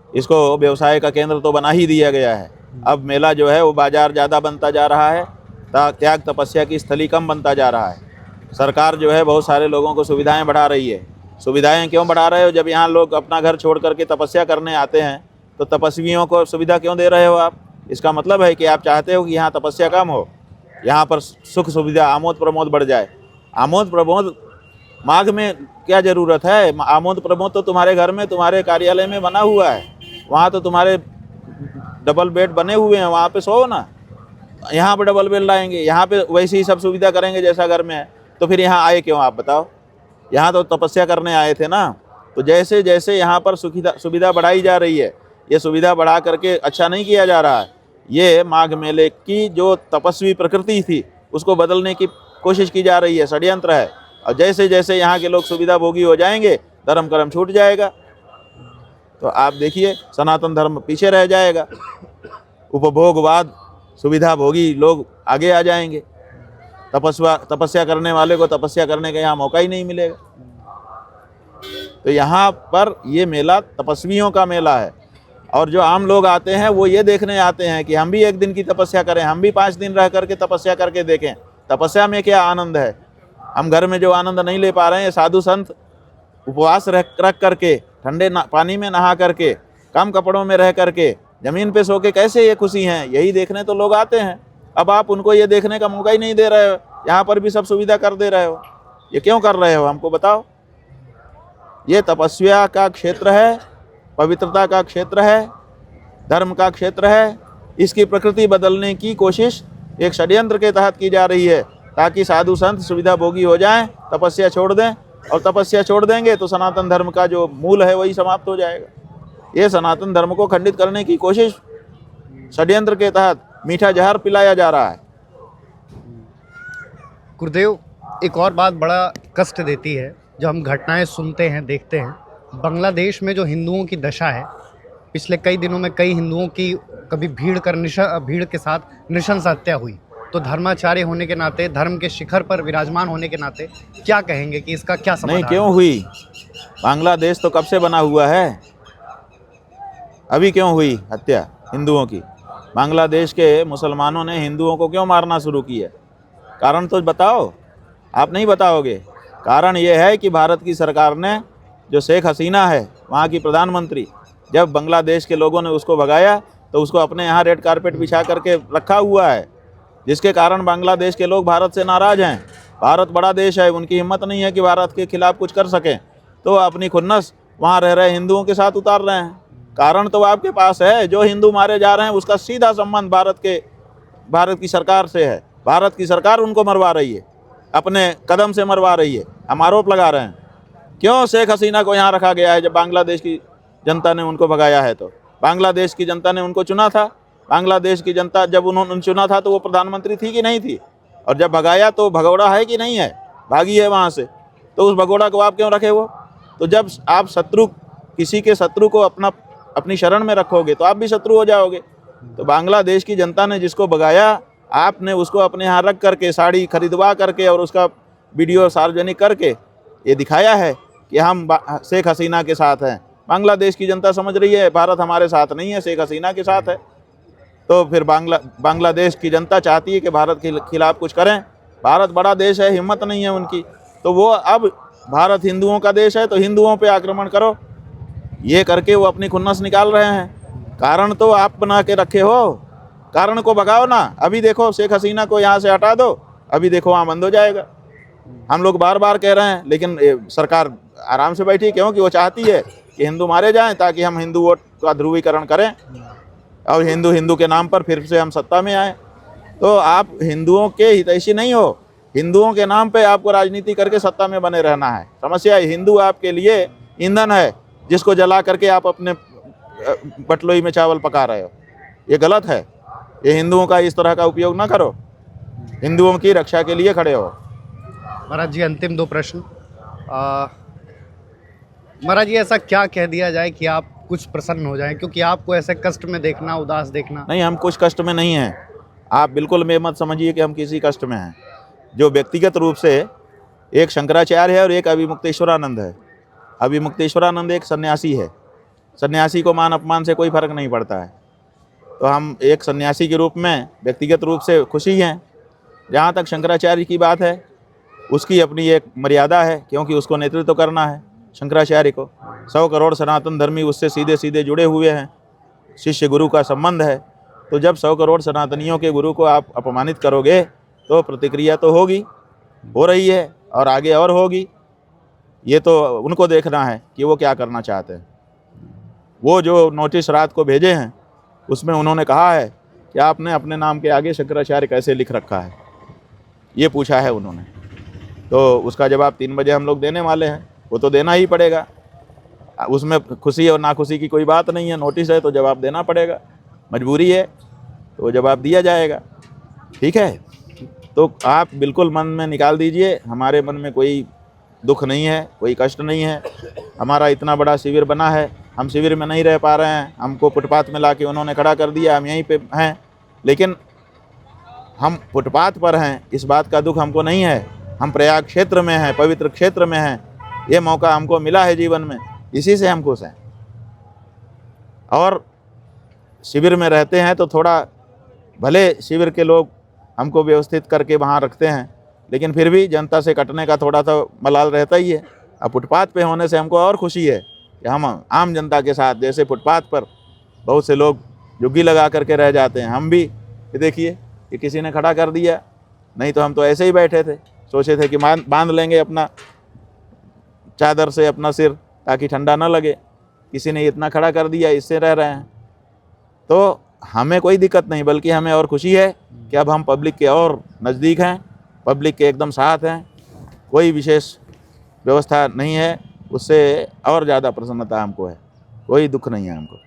A: इसको व्यवसाय का केंद्र तो बना ही दिया गया है। अब मेला जो है वो बाजार ज़्यादा बनता जा रहा है, त्याग तपस्या की स्थली कम बनता जा रहा है। सरकार जो है बहुत सारे लोगों को सुविधाएं बढ़ा रही है। सुविधाएं क्यों बढ़ा रहे हो? जब यहाँ लोग अपना घर छोड़ करके तपस्या करने आते हैं, तो तपस्वियों को सुविधा क्यों दे रहे हो आप? इसका मतलब है कि आप चाहते हो कि यहाँ तपस्या कम हो, यहाँ पर सुख सुविधा, आमोद प्रमोद बढ़ जाए। आमोद प्रमोद माघ में क्या ज़रूरत है? आमोद प्रमोद तो तुम्हारे घर में, तुम्हारे कार्यालय में बना हुआ है, वहाँ तो तुम्हारे डबल बेड बने हुए हैं, वहाँ पे सो ना। यहाँ पे डबल बेड लाएंगे, यहाँ पे वैसे ही सब सुविधा करेंगे जैसा घर में है, तो फिर यहाँ आए क्यों आप बताओ? यहाँ तो तपस्या करने आए थे ना। तो जैसे जैसे यहाँ पर सुविधा बढ़ाई जा रही है, ये सुविधा बढ़ा करके अच्छा नहीं किया जा रहा है। ये माघ मेले की जो तपस्वी प्रकृति थी उसको बदलने की कोशिश की जा रही है, षड्यंत्र है। और जैसे जैसे यहाँ के लोग सुविधा भोगी हो जाएंगे, धर्म कर्म छूट जाएगा। तो आप देखिए, सनातन धर्म पीछे रह जाएगा, उपभोगवाद, सुविधा भोगी लोग आगे आ जाएंगे। तपस्या करने वाले को तपस्या करने का यहाँ मौका ही नहीं मिलेगा। तो यहाँ पर ये मेला तपस्वियों का मेला है, और जो आम लोग आते हैं वो ये देखने आते हैं कि हम भी एक दिन की तपस्या करें, हम भी 5 दिन रह करके तपस्या करके देखें तपस्या में क्या आनंद है। हम घर में जो आनंद नहीं ले पा रहे हैं, साधु संत उपवास रख करके, ठंडे पानी में नहा करके, कम कपड़ों में रह करके, ज़मीन पे सो के कैसे ये खुशी हैं, यही देखने तो लोग आते हैं। अब आप उनको ये देखने का मौका ही नहीं दे रहे हो, यहाँ पर भी सब सुविधा कर दे रहे हो। ये क्यों कर रहे हो, हमको बताओ। ये तपस्या का क्षेत्र है, पवित्रता का क्षेत्र है, धर्म का क्षेत्र है। इसकी प्रकृति बदलने की कोशिश एक षड्यंत्र के तहत की जा रही है, ताकि साधु संत सुविधा भोगी हो जाएं, तपस्या छोड़ दें, और तपस्या छोड़ देंगे तो सनातन धर्म का जो मूल है वही समाप्त हो जाएगा। ये सनातन धर्म को खंडित करने की कोशिश षड्यंत्र के तहत मीठा जहर पिलाया जा रहा है।
B: गुरुदेव, एक और बात बड़ा कष्ट देती है, जो हम घटनाएं सुनते हैं, देखते हैं। बांग्लादेश में जो हिंदुओं की दशा है, पिछले कई दिनों में कई हिंदुओं की कभी भीड़ के साथ नृशंस हत्या हुई। तो धर्माचार्य होने के नाते, धर्म के शिखर पर विराजमान होने के नाते क्या कहेंगे कि इसका क्या समाधान?
A: नहीं, क्यों हुई? बांग्लादेश तो कब से बना हुआ है, अभी क्यों हुई हत्या हिंदुओं की? बांग्लादेश के मुसलमानों ने हिंदुओं को क्यों मारना शुरू किया? कारण तो बताओ। आप नहीं बताओगे। कारण ये है कि भारत की सरकार ने, जो शेख हसीना है वहाँ की प्रधानमंत्री, जब बांग्लादेश के लोगों ने उसको भगाया तो उसको अपने यहाँ रेड कारपेट बिछा करके रखा हुआ है, जिसके कारण बांग्लादेश के लोग भारत से नाराज़ हैं। भारत बड़ा देश है, उनकी हिम्मत नहीं है कि भारत के खिलाफ कुछ कर सकें, तो अपनी खुन्नस वहाँ रह रहे हिंदुओं के साथ उतार रहे हैं। कारण तो आपके पास है। जो हिंदू मारे जा रहे हैं उसका सीधा संबंध भारत की सरकार से है। भारत की सरकार उनको मरवा रही है, अपने कदम से मरवा रही है। हम आरोप लगा रहे हैं क्यों शेख हसीना को यहाँ रखा गया है जब बांग्लादेश की जनता ने उनको भगाया है। तो बांग्लादेश की जनता ने उनको चुना था। बांग्लादेश की जनता जब उन्होंने चुना था तो वो प्रधानमंत्री थी कि नहीं थी, और जब भगाया तो भगोड़ा है कि नहीं है, भागी है वहाँ से, तो उस भगोड़ा को आप क्यों रखे वो। तो जब आप किसी के शत्रु को अपनी शरण में रखोगे तो आप भी शत्रु हो जाओगे। तो बांग्लादेश की जनता ने जिसको भगाया, आपने उसको अपने यहाँ रख करके साड़ी खरीदवा करके और उसका वीडियो सार्वजनिक करके ये दिखाया है कि हम शेख हसीना के साथ हैं। बांग्लादेश की जनता समझ रही है भारत हमारे साथ नहीं है, शेख हसीना के साथ है। तो फिर बांग्लादेश की जनता चाहती है कि भारत के खिलाफ कुछ करें। भारत बड़ा देश है, हिम्मत नहीं है उनकी, तो वो अब भारत हिंदुओं का देश है तो हिंदुओं पे आक्रमण करो, ये करके वो अपनी खुन्नस निकाल रहे हैं। कारण तो आप बना के रखे हो, कारण को भगाओ ना। अभी देखो शेख हसीना को यहाँ से हटा दो, अभी देखो वहाँ बंद हो जाएगा। हम लोग बार बार कह रहे हैं लेकिन सरकार आराम से बैठी, क्योंकि वो चाहती है कि हिंदू मारे जाएं ताकि हम हिंदू वोट का ध्रुवीकरण करें और हिंदू के नाम पर फिर से हम सत्ता में आए। तो आप हिंदुओं के हितैषी नहीं हो, हिंदुओं के नाम पे आपको राजनीति करके सत्ता में बने रहना है। समस्या है हिंदू आपके लिए ईंधन है जिसको जला करके आप अपने बटलोई में चावल पका रहे हो, ये गलत है। ये हिंदुओं का इस तरह का उपयोग ना करो, हिंदुओं की रक्षा के लिए खड़े हो।
B: महाराज जी अंतिम 2 प्रश्न। महाराज जी ऐसा क्या कह दिया जाए कि आप कुछ प्रसन्न हो जाएं, क्योंकि आपको ऐसे कष्ट में देखना, उदास देखना।
A: नहीं, हम कुछ कष्ट में नहीं हैं। आप बिल्कुल में मत समझिए कि हम किसी कष्ट में हैं। जो व्यक्तिगत रूप से एक शंकराचार्य है और एक अभिमुक्तेश्वरानंद है। अभिमुक्तेश्वरानंद एक सन्यासी है, सन्यासी को मान अपमान से कोई फर्क नहीं पड़ता है। तो हम एक सन्यासी के रूप में व्यक्तिगत रूप से खुशी हैं। जहाँ तक शंकराचार्य की बात है, उसकी अपनी एक मर्यादा है, क्योंकि उसको नेतृत्व करना है। शंकराचार्य को 100 करोड़ सनातन धर्मी उससे सीधे सीधे जुड़े हुए हैं, शिष्य गुरु का संबंध है। तो जब 100 करोड़ सनातनियों के गुरु को आप अपमानित करोगे तो प्रतिक्रिया तो होगी, हो रही है और आगे और होगी। ये तो उनको देखना है कि वो क्या करना चाहते हैं। वो जो नोटिस रात को भेजे हैं उसमें उन्होंने कहा है कि आपने अपने नाम के आगे शंकराचार्य कैसे लिख रखा है, ये पूछा है उन्होंने। तो उसका जवाब 3 बजे हम लोग देने वाले हैं। वो तो देना ही पड़ेगा, उसमें खुशी और नाखुशी की कोई बात नहीं है। नोटिस है तो जवाब देना पड़ेगा, मजबूरी है तो वो जवाब दिया जाएगा। ठीक है, तो आप बिल्कुल मन में निकाल दीजिए, हमारे मन में कोई दुख नहीं है, कोई कष्ट नहीं है। हमारा इतना बड़ा शिविर बना है, हम शिविर में नहीं रह पा रहे हैं, हमको फुटपाथ में लाके उन्होंने खड़ा कर दिया, हम यहीं पे हैं। लेकिन हम फुटपाथ पर हैं, इस बात का दुख हमको नहीं है। हम प्रयाग क्षेत्र में हैं, पवित्र क्षेत्र में हैं, ये मौका हमको मिला है जीवन में, इसी से हम खुश हैं। और शिविर में रहते हैं तो थोड़ा भले शिविर के लोग हमको व्यवस्थित करके वहाँ रखते हैं, लेकिन फिर भी जनता से कटने का थोड़ा सा मलाल रहता ही है। अब फुटपाथ पे होने से हमको और खुशी है कि हम आम जनता के साथ, जैसे फुटपाथ पर बहुत से लोग झुग्गी लगा करके रह जाते हैं, हम भी देखिए कि किसी ने खड़ा कर दिया, नहीं तो हम तो ऐसे ही बैठे थे, सोचे थे कि बांध लेंगे अपना चादर से अपना सिर ताकि ठंडा ना लगे, किसी ने इतना खड़ा कर दिया, इससे रह रहे हैं। तो हमें कोई दिक्कत नहीं, बल्कि हमें और खुशी है कि अब हम पब्लिक के और नज़दीक हैं, पब्लिक के एकदम साथ हैं, कोई विशेष व्यवस्था नहीं है, उससे और ज़्यादा प्रसन्नता हमको है, कोई दुख नहीं है हमको।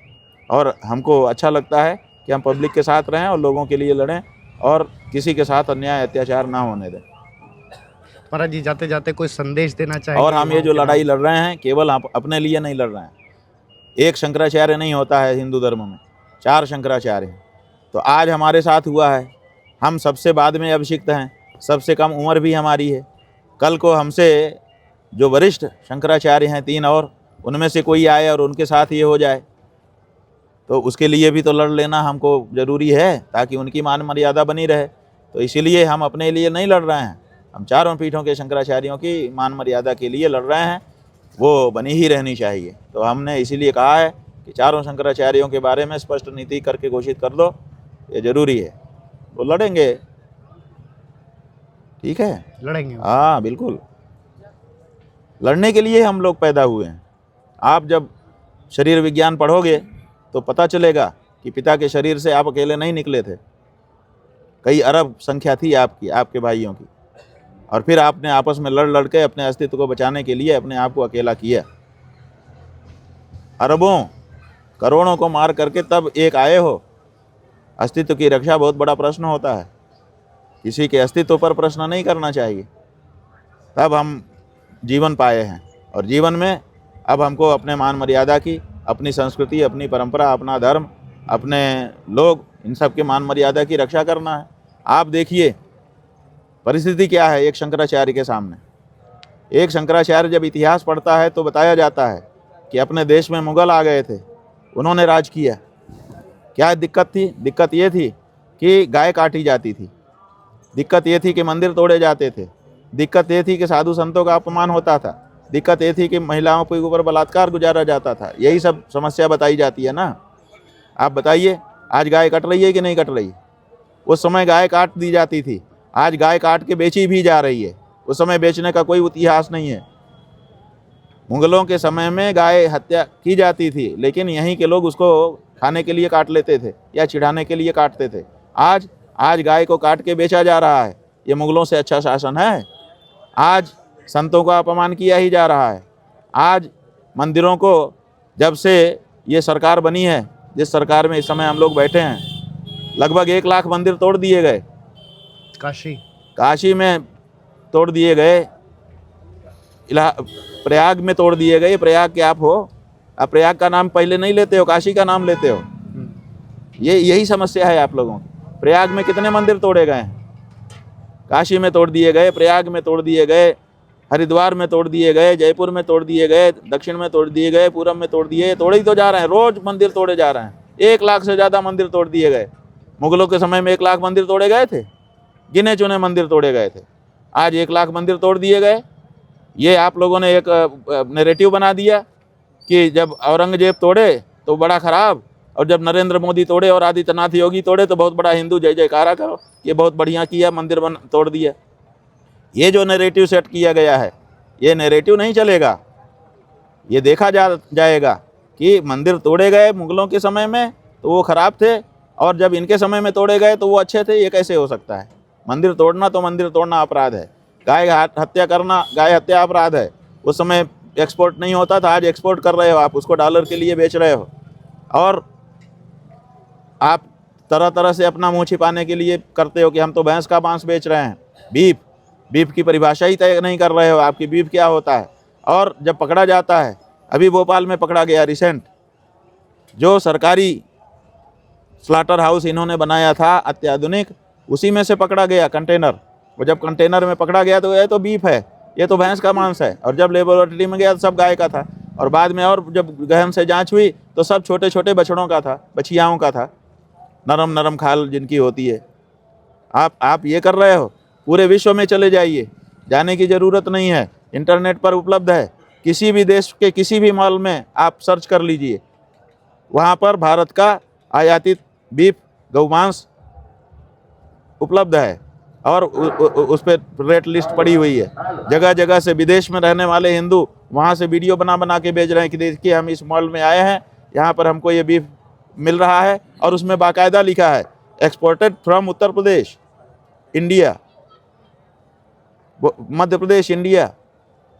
A: और हमको अच्छा लगता है कि हम पब्लिक के साथ रहें और लोगों के लिए लड़ें और किसी के साथ अन्याय अत्याचार ना होने दें।
B: महाराज जी जाते जाते कोई संदेश देना चाहिए?
A: और हम ये जो लड़ाई लड़ रहे हैं केवल आप अपने लिए नहीं लड़ रहे हैं। एक शंकराचार्य नहीं होता है हिंदू धर्म में, 4 शंकराचार्य हैं। तो आज हमारे साथ हुआ है, हम सबसे बाद में अभिषिक्त हैं, सबसे कम उम्र भी हमारी है। कल को हमसे जो वरिष्ठ शंकराचार्य हैं 3 और, उनमें से कोई आए और उनके साथ ये हो जाए, तो उसके लिए भी तो लड़ लेना हमको ज़रूरी है, ताकि उनकी मान मर्यादा बनी रहे। तो इसीलिए हम अपने लिए नहीं लड़ रहे हैं, हम चारों पीठों के शंकराचार्यों की मान मर्यादा के लिए लड़ रहे हैं, वो बनी ही रहनी चाहिए। तो हमने इसीलिए कहा है कि चारों शंकराचार्यों के बारे में स्पष्ट नीति करके घोषित कर दो, ये ज़रूरी है। तो लड़ेंगे, ठीक है,
B: लड़ेंगे।
A: हाँ बिल्कुल, लड़ने के लिए हम लोग पैदा हुए हैं। आप जब शरीर विज्ञान पढ़ोगे तो पता चलेगा कि पिता के शरीर से आप अकेले नहीं निकले थे, कई अरब संख्या थी आपकी, आपके भाइयों की, और फिर आपने आपस में लड़ लड़ के अपने अस्तित्व को बचाने के लिए अपने आप को अकेला किया। अरबों करोड़ों को मार करके तब एक आए हो। अस्तित्व की रक्षा बहुत बड़ा प्रश्न होता है, किसी के अस्तित्व पर प्रश्न नहीं करना चाहिए। तब हम जीवन पाए हैं, और जीवन में अब हमको अपने मान मर्यादा की, अपनी संस्कृति, अपनी परंपरा, अपना धर्म, अपने लोग, इन सब के मान मर्यादा की रक्षा करना है। आप देखिए परिस्थिति क्या है एक शंकराचार्य के सामने। एक शंकराचार्य जब इतिहास पढ़ता है तो बताया जाता है कि अपने देश में मुगल आ गए थे, उन्होंने राज किया। क्या दिक्कत थी? दिक्कत ये थी कि गाय काटी जाती थी, दिक्कत ये थी कि मंदिर तोड़े जाते थे, दिक्कत ये थी कि साधु संतों का अपमान होता था, दिक्कत ये थी कि महिलाओं के ऊपर बलात्कार गुजारा जाता था। यही सब समस्या बताई जाती है ना। आप बताइए आज गाय कट रही है कि नहीं कट रही? उस समय गाय काट दी जाती थी, आज गाय काट के बेची भी जा रही है। उस समय बेचने का कोई इतिहास नहीं है। मुगलों के समय में गाय हत्या की जाती थी, लेकिन यहीं के लोग उसको खाने के लिए काट लेते थे या चिढ़ाने के लिए काटते थे। आज गाय को काट के बेचा जा रहा है। ये मुगलों से अच्छा शासन है? आज संतों का अपमान किया ही जा रहा है। आज मंदिरों को, जब से ये सरकार बनी है, जिस सरकार में इस समय हम लोग बैठे हैं, लगभग 1 लाख मंदिर तोड़ दिए गए। काशी में तोड़ दिए गए, प्रयाग में तोड़ दिए गए। प्रयाग के आप हो, आप प्रयाग का नाम पहले नहीं लेते हो, काशी का नाम लेते हो। यही समस्या है आप लोगों की। प्रयाग में कितने मंदिर तोड़े गए हैं? काशी में तोड़ दिए गए, प्रयाग में तोड़ दिए गए, हरिद्वार में तोड़ दिए गए, जयपुर में तोड़ दिए गए, दक्षिण में तोड़ दिए गए, पूरब में तोड़ दिए। तोड़े ही तो जा रहे हैं, रोज मंदिर तोड़े जा रहे हैं। 1 लाख से ज़्यादा मंदिर तोड़ दिए गए। मुगलों के समय में 1 लाख मंदिर तोड़े गए थे? गिने चुने मंदिर तोड़े गए थे। आज 1 लाख मंदिर तोड़ दिए गए। ये आप लोगों ने एक नैरेटिव बना दिया कि जब औरंगजेब तोड़े तो बड़ा खराब, और जब नरेंद्र मोदी तोड़े और आदित्यनाथ योगी तोड़े तो बहुत बड़ा हिंदू जय जयकारा करो, ये बहुत बढ़िया किया, मंदिर तोड़ दिया। ये जो नैरेटिव सेट किया गया है, ये नैरेटिव नहीं चलेगा। ये देखा जाएगा कि मंदिर तोड़े गए मुगलों के समय में तो वो खराब थे, और जब इनके समय में तोड़े गए तो वो अच्छे थे। ये कैसे हो सकता है? मंदिर तोड़ना तो मंदिर तोड़ना अपराध है, गाय हत्या करना गाय हत्या अपराध है। उस समय एक्सपोर्ट नहीं होता था, आज एक्सपोर्ट कर रहे हो आप, उसको डॉलर के लिए बेच रहे हो, और आप तरह तरह से अपना मुंह छिपाने के लिए करते हो कि हम तो भैंस का मांस बेच रहे हैं। बीफ की परिभाषा ही तय नहीं कर रहे हो आपकी बीफ क्या होता है। और जब पकड़ा जाता है, अभी भोपाल में पकड़ा गया रिसेंट, जो सरकारी स्लॉटर हाउस इन्होंने बनाया था अत्याधुनिक, उसी में से पकड़ा गया कंटेनर। वो जब कंटेनर में पकड़ा गया तो ये तो बीफ है, ये तो भैंस का मांस है, और जब लेबोरेटरी में गया तो सब गाय का था, और बाद में और जब गहन से जांच हुई तो सब छोटे छोटे बछड़ों का था, बछियाओं का था, नरम नरम खाल जिनकी होती है। आप ये कर रहे हो। पूरे विश्व में चले जाइए, जाने की ज़रूरत नहीं है, इंटरनेट पर उपलब्ध है। किसी भी देश के किसी भी मॉल में आप सर्च कर लीजिए, वहाँ पर भारत का आयातित बीफ गौमांस उपलब्ध है, और उस पर रेट लिस्ट पड़ी हुई है। जगह जगह से विदेश में रहने वाले हिंदू वहाँ से वीडियो बना के भेज रहे हैं कि देखिए हम इस मॉल में आए हैं, यहाँ पर हमको ये बीफ मिल रहा है, और उसमें बाकायदा लिखा है exported from Uttar Pradesh India, Madhya Pradesh India,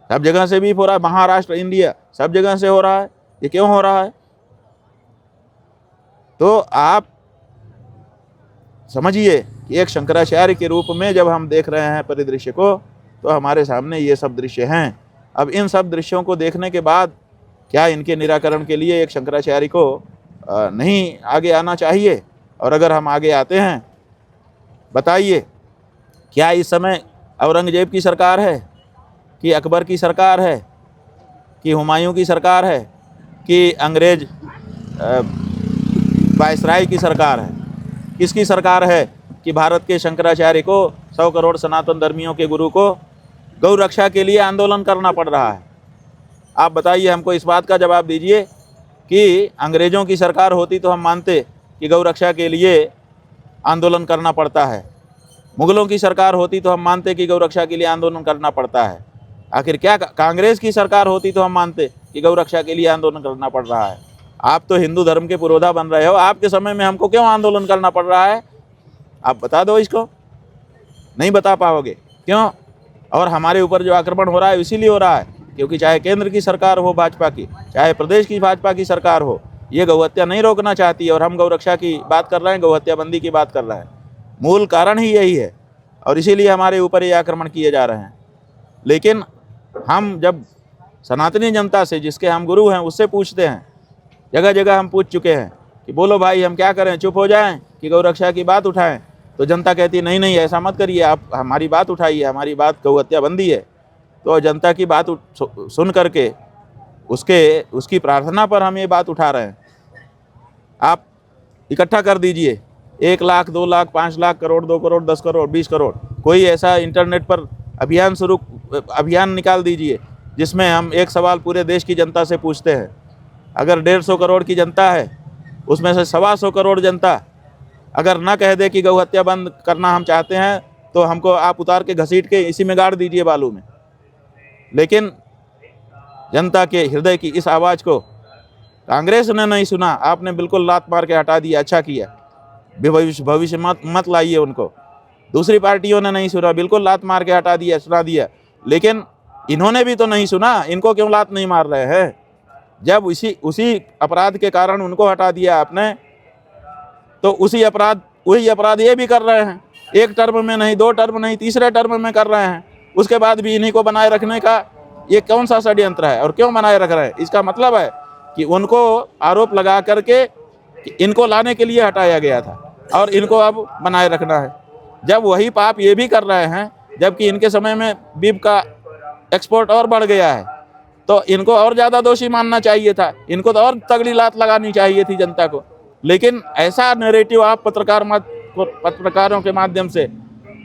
A: सब जगह से बीफ हो रहा है, महाराष्ट्र इंडिया, सब जगह से हो रहा है। ये क्यों हो रहा है? तो आप समझिए कि एक शंकराचार्य के रूप में जब हम देख रहे हैं परिदृश्य को, तो हमारे सामने ये सब दृश्य हैं। अब इन सब दृश्यों को देखने के बाद क्या इनके निराकरण के लिए एक शंकराचार्य को नहीं आगे आना चाहिए? और अगर हम आगे आते हैं, बताइए क्या इस समय औरंगजेब की सरकार है, कि अकबर की सरकार है, कि हुमायूं की सरकार है, कि अंग्रेज वायसराय की सरकार है? किसकी सरकार है कि भारत के शंकराचार्य को, 100 करोड़ सनातन धर्मियों के गुरु को गौ रक्षा के लिए आंदोलन करना पड़ रहा है? आप बताइए, हमको इस बात का जवाब दीजिए कि अंग्रेज़ों की सरकार होती तो हम मानते कि गौ रक्षा के लिए आंदोलन करना पड़ता है, मुगलों की सरकार होती तो हम मानते कि गौ रक्षा के लिए आंदोलन करना पड़ता है। आखिर क्या कांग्रेस की सरकार होती तो हम मानते कि गौ रक्षा के लिए आंदोलन करना पड़ रहा है? आप तो हिंदू धर्म के पुरोधा बन रहे हो, आपके समय में हमको क्यों आंदोलन करना पड़ रहा है? आप बता दो इसको। नहीं बता पाओगे क्यों? और हमारे ऊपर जो आक्रमण हो रहा है इसीलिए हो रहा है क्योंकि चाहे केंद्र की सरकार हो भाजपा की, चाहे प्रदेश की भाजपा की सरकार हो, ये गौहत्या नहीं रोकना चाहती और हम गौरक्षा की बात कर रहे हैं, गौहत्या बंदी की बात कर रहे हैं। मूल कारण ही यही है और इसीलिए हमारे ऊपर ये आक्रमण किए जा रहे हैं। लेकिन हम जब सनातनी जनता से, जिसके हम गुरु हैं, उससे पूछते हैं, जगह जगह हम पूछ चुके हैं कि बोलो भाई हम क्या करें, चुप हो जाएं कि गौरक्षा की बात उठाएं, तो जनता कहती है नहीं नहीं ऐसा मत करिए, आप हमारी बात उठाइए, हमारी बात गौहत्या बंदी है। तो जनता की बात सुन करके उसकी प्रार्थना पर हम ये बात उठा रहे हैं। आप इकट्ठा कर दीजिए 1 लाख 2 लाख 5 लाख करोड़ 2 करोड़ 10 करोड़ 20 करोड़, कोई ऐसा इंटरनेट पर अभियान निकाल दीजिए जिसमें हम एक सवाल पूरे देश की जनता से पूछते हैं। अगर 150 करोड़ की जनता है, उसमें से 125 करोड़ जनता अगर ना कह दे कि गौहत्या बंद करना हम चाहते हैं, तो हमको आप उतार के घसीट के इसी में गाड़ दीजिए बालू में। लेकिन जनता के हृदय की इस आवाज़ को कांग्रेस ने नहीं सुना, आपने बिल्कुल लात मार के हटा दिया। अच्छा किया, भविष्य मत लाइए उनको। दूसरी पार्टियों ने नहीं सुना, बिल्कुल लात मार के हटा दिया, सुना दिया। लेकिन इन्होंने भी तो नहीं सुना, इनको क्यों लात नहीं मार रहे हैं? जब उसी अपराध के कारण उनको हटा दिया आपने, तो वही अपराध ये भी कर रहे हैं। 1 टर्म में नहीं, 2 टर्म नहीं, तीसरे टर्म में कर रहे हैं। उसके बाद भी इन्हीं को बनाए रखने का ये कौन सा षड्यंत्र है और क्यों बनाए रख रहे हैं? इसका मतलब है कि उनको आरोप लगा करके कि इनको लाने के लिए हटाया गया था और इनको अब बनाए रखना है। जब वही पाप ये भी कर रहे हैं, जबकि इनके समय में बीफ का एक्सपोर्ट और बढ़ गया है, तो इनको और ज़्यादा दोषी मानना चाहिए था, इनको तो और तगड़ी लात लगानी चाहिए थी जनता को। लेकिन ऐसा नैरेटिव आप पत्रकारों के माध्यम से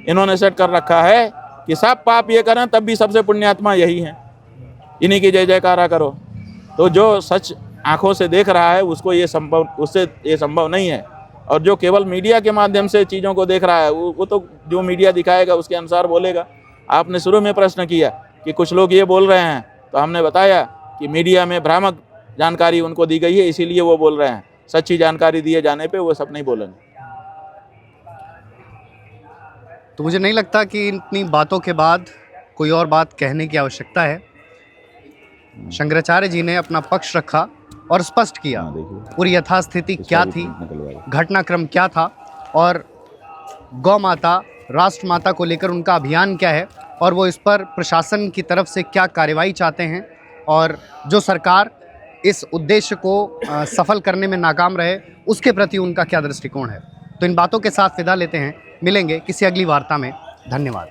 A: इन्होंने सेट कर रखा है कि सब पाप ये करें तब भी सबसे पुण्यात्मा यही हैं, इन्हीं की जय जयकारा करो। तो जो सच आंखों से देख रहा है उससे ये संभव नहीं है। और जो केवल मीडिया के माध्यम से चीज़ों को देख रहा है, वो तो जो मीडिया दिखाएगा उसके अनुसार बोलेगा। आपने शुरू में प्रश्न किया कि कुछ लोग ये बोल रहे हैं, तो हमने बताया कि मीडिया में भ्रामक जानकारी उनको दी गई है, इसीलिए वो बोल रहे हैं। सच्ची जानकारी दिए जाने पे वो सब नहीं बोलेंगे।
B: तो मुझे नहीं लगता कि इतनी बातों के बाद कोई और बात कहने की आवश्यकता है। शंकराचार्य जी ने अपना पक्ष रखा और स्पष्ट किया पूरी यथास्थिति क्या थी, घटनाक्रम क्या था और गौ माता, राष्ट्र माता को लेकर उनका अभियान क्या है और वो इस पर प्रशासन की तरफ से क्या कार्रवाई चाहते हैं, और जो सरकार इस उद्देश्य को सफल करने में नाकाम रहे उसके प्रति उनका क्या दृष्टिकोण है। तो इन बातों के साथ विदा लेते हैं, मिलेंगे किसी अगली वार्ता में। धन्यवाद।